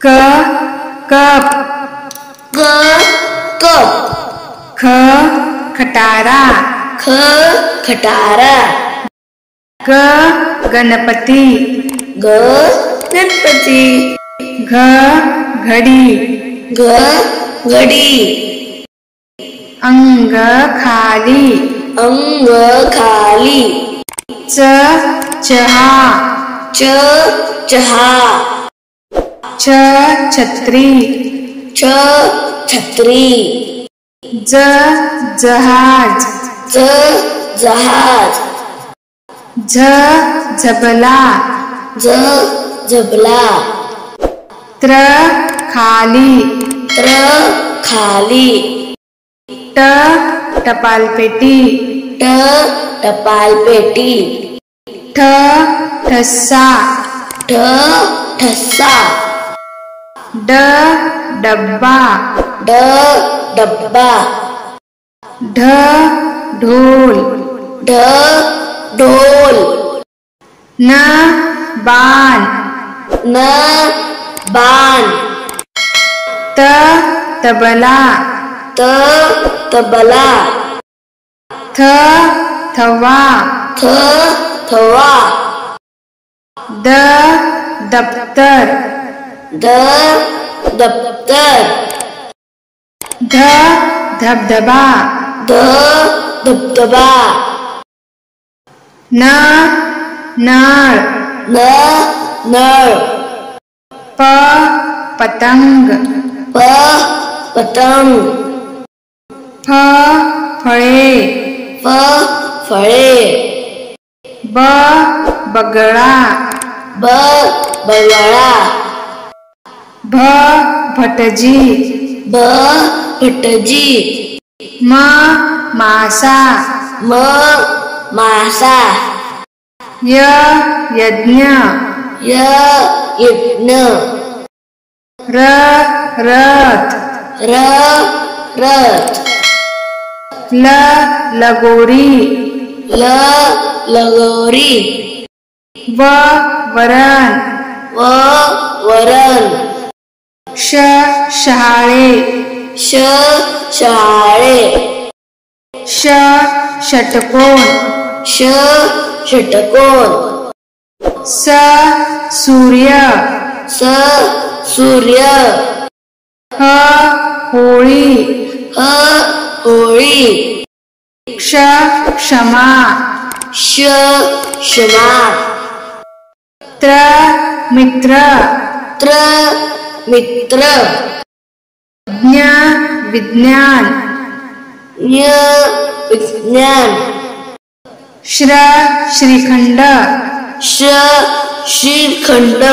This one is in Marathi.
क कप क कप ख खटारा ख खटारा ग गणपती ग गणपती घ घडी घ घडी अंग खाली अंग खाली च चहा च चहा छ छत्री छ छत्री ज जहाज ज जहाज झ झबला ज झबला त्र खाली त्र खाली ट टपालपेटी ट टपालपेटी ठ ठस्सा ठ ठस्सा ड डब्बा ड डब्बा ढ ढोल ढ ढोल न बाण न बाण त तबला त तबला थ थवा थ थवा द दप्तर ध दप्तर ध धबधबा ध धबधबा न नळ न नळ प पतंग प पतंग फ फळे फ फळे ब बगळा ब बगळा भ भटजी भ भटजी म मासा म मासा य यज्ञ य यज्ञ र रथ र रथ ल लगोरी ल लगोरी व वरण व वरण श शहाळे श शहाळे ष षटकोन ष षटकोन स सूर्य स सूर्य ह होळी ह होळी क्ष क्षमा श क्षमा त्र मित्र त्र मित्र ज्ञ विज्ञान ञ विज्ञान श्र श्रीखंड श श्रीखंड